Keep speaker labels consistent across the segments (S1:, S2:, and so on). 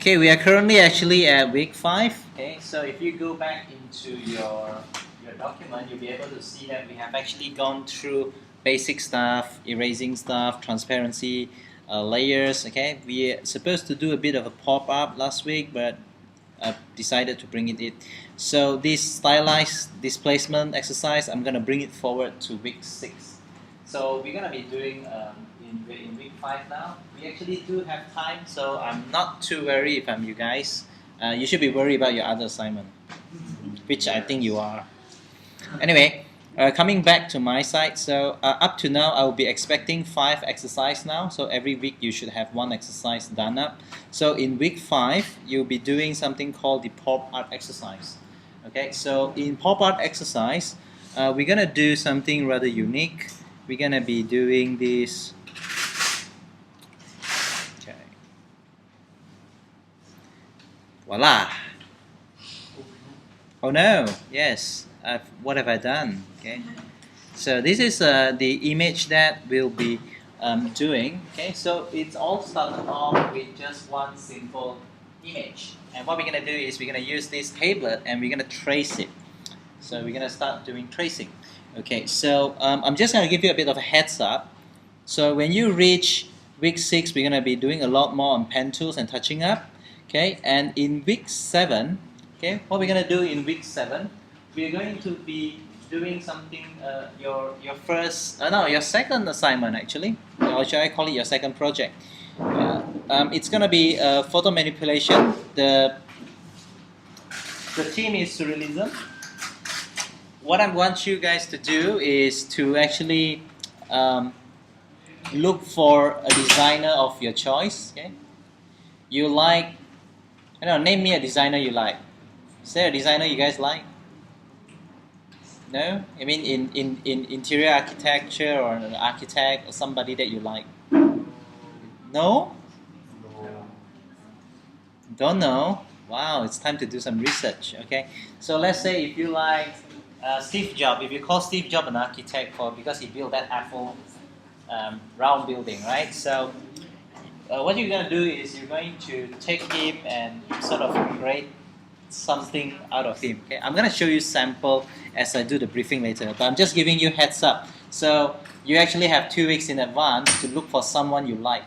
S1: Okay, we are currently actually at week 5. Okay, so if you go back into your document, you'll be able to see that we have actually gone through basic stuff, erasing stuff, transparency, layers. Okay, we are supposed to do a bit of a pop-up last week, but I decided to bring it in. So this stylized displacement exercise, I'm gonna bring it forward to week 6. So we're gonna be doing in week 5 now. We actually do have time, so I'm not too worried if I'm you guys. You should be worried about your other assignment, which I think you are. Anyway, coming back to my side, so up to now I will be expecting 5 exercises now. So every week you should have 1 exercise done up. So in week 5, you'll be doing something called the pop art exercise. Okay, so in pop art exercise, we're gonna do something rather unique. We're gonna be doing this. Okay. Voila. Oh no! Yes. What have I done? Okay. So this is the image that we'll be doing. Okay. So it's all started off with just one simple image, and what we're gonna do is we're gonna use this tablet and we're gonna trace it. So we're gonna start doing tracing. Okay. So I'm just gonna give you a bit of a heads up. So when you reach week 6, we're gonna be doing a lot more on pen tools and touching up. Okay. And in week 7, okay, what we're gonna do in week 7. We're going to be doing something, your second assignment actually, or should I call it your second project? It's going to be photo manipulation. The theme is surrealism. What I want you guys to do is to actually look for a designer of your choice. Okay, you like, I don't know, name me a designer you like. Is there a designer you guys like? No? I mean in interior architecture or an architect or somebody that you like? No? Don't know? Wow, it's time to do some research, okay? So let's say if you like Steve Jobs, if you call Steve Jobs an architect because he built that Apple round building, right? So what you're going to do is you're going to take him and sort of create something out of him. Okay, I'm going to show you sample as I do the briefing later, but I'm just giving you heads up. So you actually have 2 weeks in advance to look for someone you like.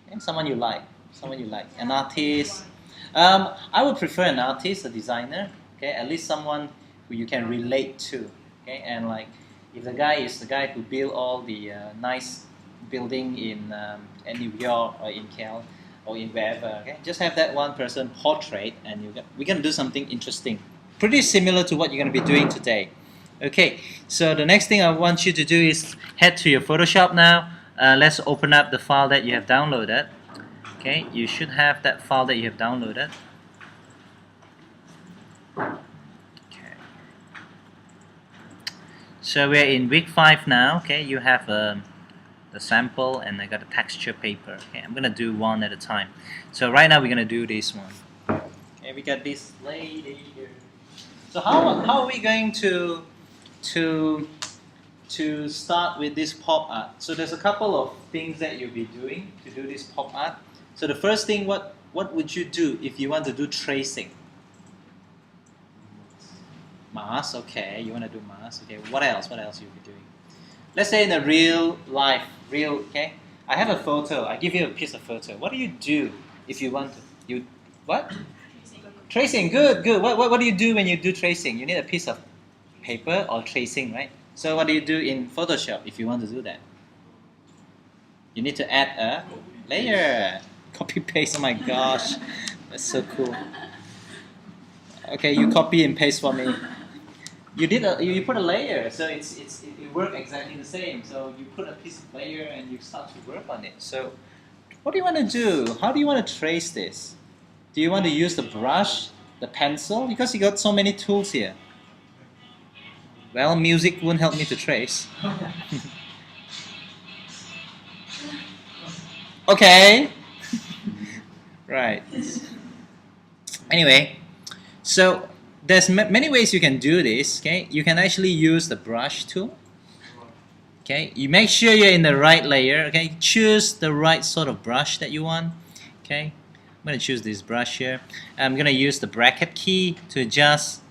S1: Okay? Someone you like, an artist. I would prefer an artist, a designer. Okay, at least someone who you can relate to. Okay, and like if the guy is the guy who built all the nice building in New York or in Cal, or in wherever, okay? Just have that one person portrait and we're going to do something interesting. Pretty similar to what you're going to be doing today. Okay, so the next thing I want you to do is head to your Photoshop now. Let's open up the file that you have downloaded. Okay, you should have that file that you have downloaded. Okay. So we're in week 5 now, okay? You have the sample and I got a texture paper. Okay, I'm gonna do one at a time. So right now we're gonna do this one. Okay, we got this lady here. So how are we going to start with this pop art? So there's a couple of things that you'll be doing to do this pop art. So the first thing, what would you do if you want to do tracing? Mask, okay, you want to do mask. Okay, what else you'll be doing? Let's say in a real life, okay? I have a photo. I give you a piece of photo. What do you do if you want to? What? Tracing. Good. What do you do when you do tracing? You need a piece of paper or tracing, right? So what do you do in Photoshop if you want to do that? You need to add a layer. Copy paste. Oh my gosh, that's so cool. Okay, you copy and paste for me. You put a layer, so it works exactly the same. So you put a piece of layer and you start to work on it. So what do you want to do? How do you want to trace this? Do you want to use the brush, the pencil? Because you got so many tools here. Well, music won't help me to trace. Okay. Right. Anyway, so there's many ways you can do this. Okay, you can actually use the brush tool. Okay, you make sure you're in the right layer. Okay, choose the right sort of brush that you want. Okay, I'm going to choose this brush here. I'm going to use the bracket key to adjust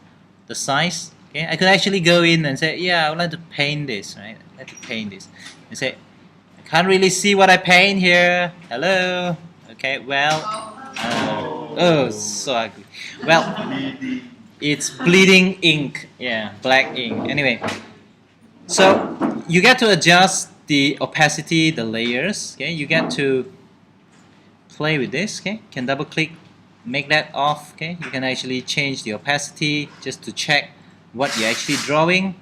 S1: the size. Okay, I could actually go in and say, yeah, I would like to paint this, right? I'd like to paint this. And say, I can't really see what I paint here. Hello. Okay, well, oh, so ugly. Well, it's bleeding ink. Yeah, black ink. Anyway, so you get to adjust the opacity, the layers. Okay, you get to play with this. Okay, you can double click, make that off. Okay, you can actually change the opacity just to check what you're actually drawing.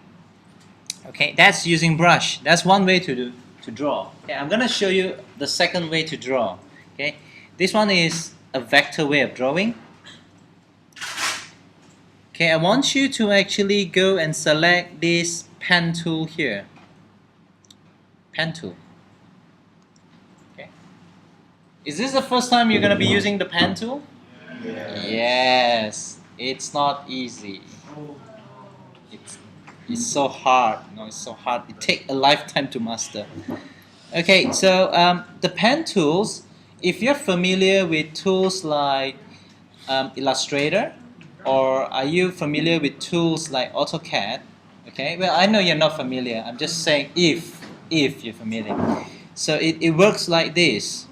S1: Okay, that's using brush. That's one way to draw. Okay, I'm gonna show you the second way to draw. Okay, this one is a vector way of drawing. Okay, I want you to actually go and select this pen tool here. Pen tool. Okay. Is this the first time you're gonna be using the pen tool? Yes. It's not easy. It's so hard. No, it's so hard. It takes a lifetime to master. Okay, so the pen tools, if you're familiar with tools like Illustrator, or are you familiar with tools like AutoCAD? Okay, well, I know you're not familiar. I'm just saying if you're familiar. So it works like this.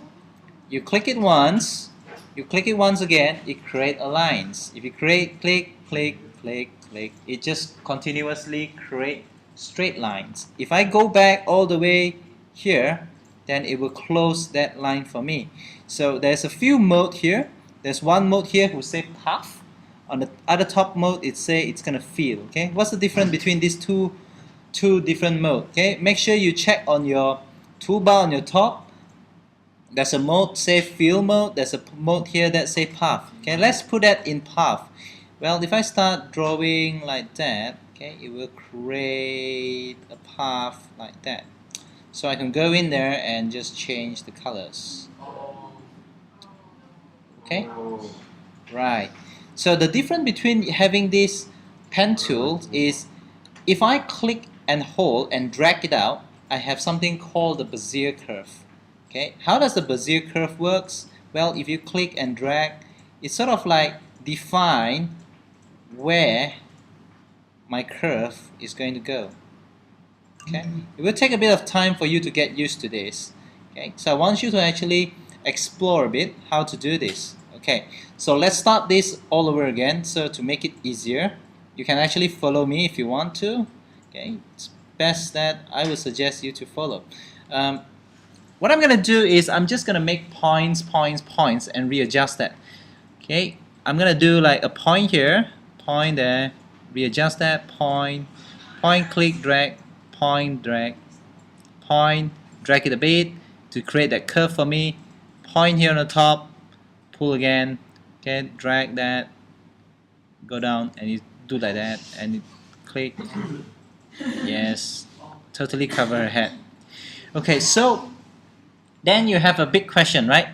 S1: You click it once, you click it once again, it creates lines. If you click, click, it just continuously create straight lines. If I go back all the way here, then it will close that line for me. So there's a few mode here. There's one mode here who say path. On the other top mode, it say it's gonna fill. Okay, what's the difference between these two different modes? Okay, make sure you check on your toolbar on your top. There's a mode say fill mode. There's a mode here that say path. Okay, let's put that in path. Well, if I start drawing like that, okay, it will create a path like that. So I can go in there and just change the colors. Okay, right. So the difference between having this pen tool is if I click and hold and drag it out, I have something called the Bezier curve. Okay, how does the Bezier curve works? Well, if you click and drag, it's sort of like define where my curve is going to go. Okay, it will take a bit of time for you to get used to this. Okay, so I want you to actually explore a bit how to do this. Okay, so let's start this all over again. So to make it easier, you can actually follow me if you want to. Okay, it's best that I would suggest you to follow. What I'm gonna do is I'm just gonna make points and readjust that. Okay, I'm gonna do like a point here, point there, readjust that, point, click, drag, point, drag, point, drag it a bit to create that curve for me, point here on the top, pull again, okay, drag that, go down, and you do like that, and you click, yes, totally cover her head. Okay, so then you have a big question, right?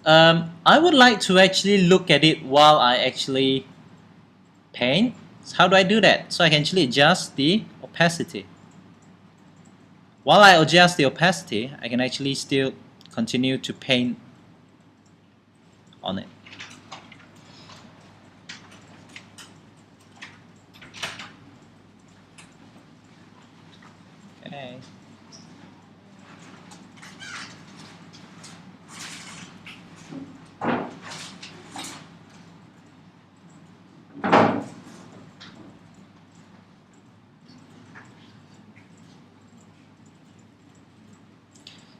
S1: I would like to actually look at it while I actually paint. So how do I do that? So I can actually adjust the opacity. While I adjust the opacity, I can actually still continue to paint on it. Okay.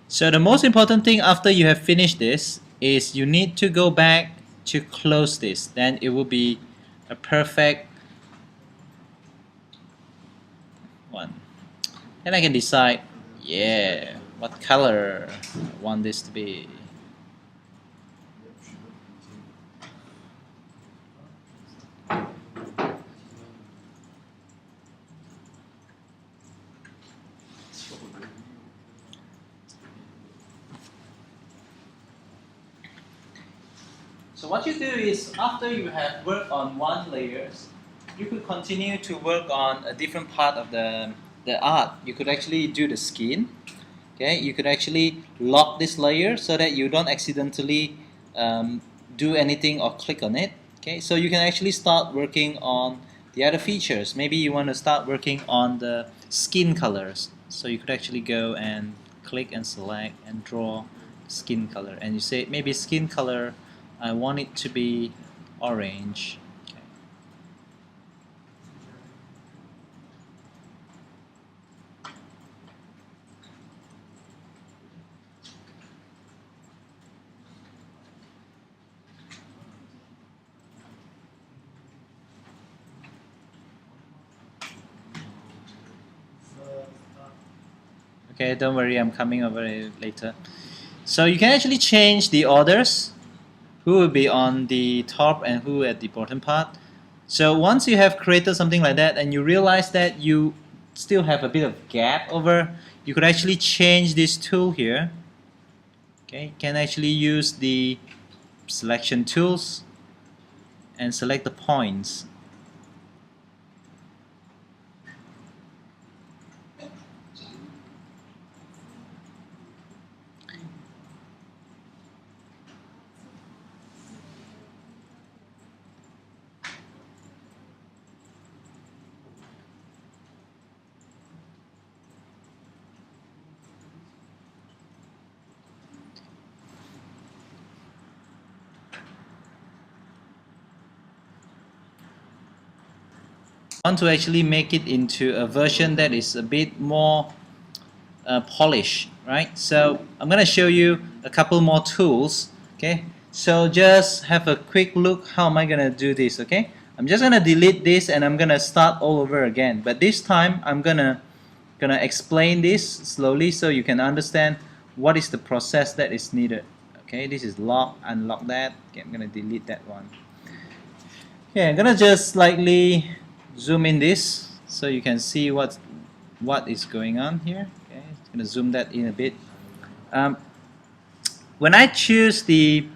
S1: So the most important thing after you have finished this is you need to go back to close this. Then it will be a perfect one. Then I can decide, yeah, what color I want this to be. So what you do is after you have worked on one layers, you could continue to work on a different part of the art. You could actually do the skin. Okay, you could actually lock this layer so that you don't accidentally do anything or click on it. Okay, so you can actually start working on the other features. Maybe you want to start working on the skin colors. So you could actually go and click and select and draw skin color, and you say maybe skin color I want it to be orange. Okay, don't worry, I'm coming over it later. So you can actually change the orders, who will be on the top and who at the bottom part. So once you have created something like that and you realize that you still have a bit of gap over, you could actually change this tool here. Okay, you can actually use the selection tools and select the points. I want to actually make it into a version that is a bit more polish, right? So I'm going to show you a couple more tools. Okay, so just have a quick look. How am I going to do this? Okay, I'm just going to delete this and I'm going to start all over again, but this time I'm gonna explain this slowly so you can understand what is the process that is needed. Okay, this is lock, unlock that. Okay, I'm gonna delete that one. Okay, I'm gonna just slightly zoom in this so you can see what is going on here. Okay, I'm gonna zoom that in a bit. Um, when I choose the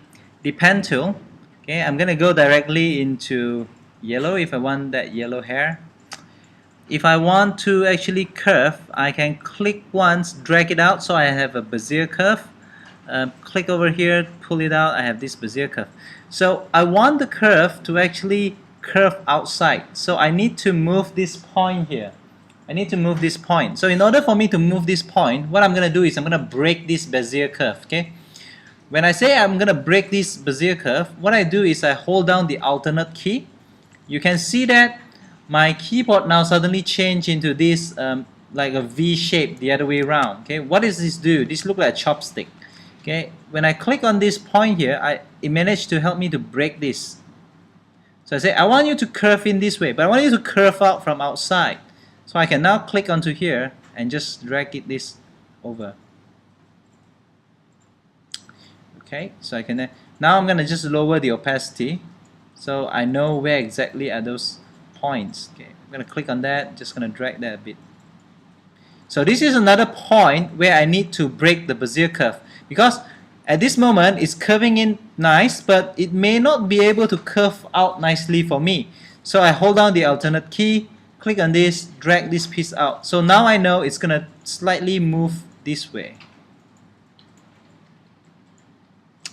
S1: pen tool, okay, I'm gonna go directly into yellow if I want that yellow hair. If I want to actually curve, I can click once, drag it out so I have a Bezier curve. Click over here, pull it out, I have this Bezier curve. So I want the curve to actually curve outside. So I need to move this point here. I need to move this point. So in order for me to move this point, what I'm going to do is I'm going to break this Bezier curve. Okay. When I say I'm going to break this Bezier curve, what I do is I hold down the alternate key. You can see that my keyboard now suddenly changed into this like a V shape the other way around. Okay, what does this do? This looks like a chopstick. Okay, when I click on this point here, it managed to help me to break this. So I say I want you to curve in this way, but I want you to curve out from outside. So I can now click onto here and just drag it this over. Okay, so I can now I'm gonna just lower the opacity so I know where exactly are those points. Okay, I'm gonna click on that, just gonna drag that a bit. So this is another point where I need to break the Bezier curve, because at this moment it's curving in nice, but it may not be able to curve out nicely for me. So I hold down the alternate key, click on this, drag this piece out. So now I know it's gonna slightly move this way.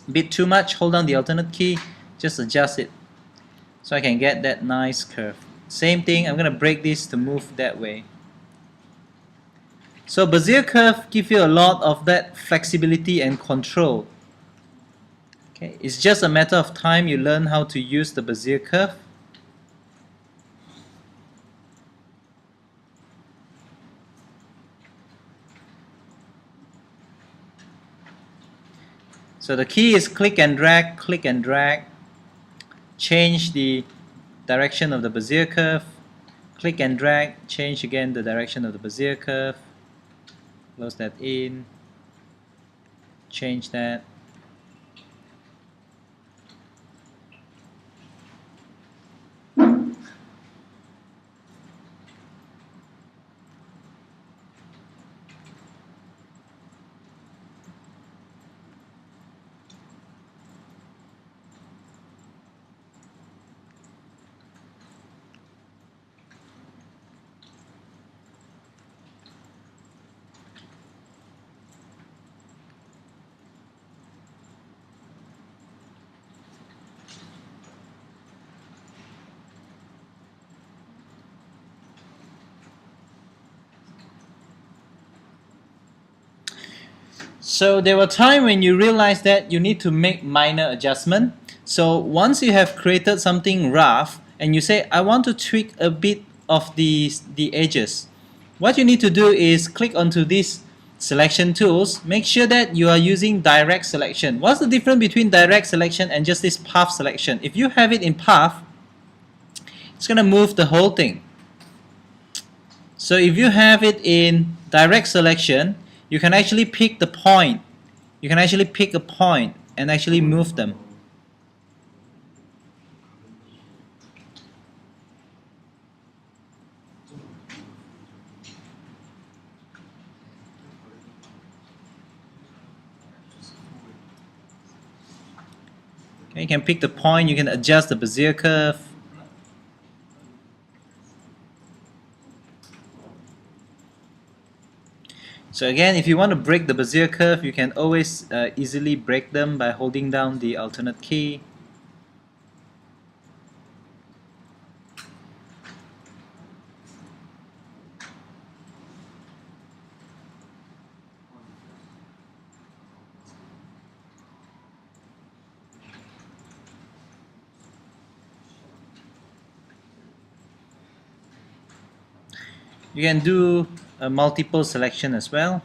S1: A bit too much, hold down the alternate key, just adjust it so I can get that nice curve. Same thing, I'm gonna break this to move that way. So Bezier curve gives you a lot of that flexibility and control. Okay, it's just a matter of time you learn how to use the Bezier curve. So the key is click and drag, change the direction of the Bezier curve, click and drag, change again the direction of the Bezier curve, close that in, change that. So there were times when you realize that you need to make minor adjustment. So once you have created something rough and you say, I want to tweak a bit of the edges, what you need to do is click onto these selection tools. Make sure that you are using direct selection. What's the difference between direct selection and just this path selection? If you have it in path, it's going to move the whole thing. So if you have it in direct selection, you can actually pick the point. You can actually pick a point and actually move them. Okay, you can pick the point, you can adjust the Bezier curve. So again, if you want to break the Bezier curve, you can always easily break them by holding down the alternate key. You can do a multiple selection as well.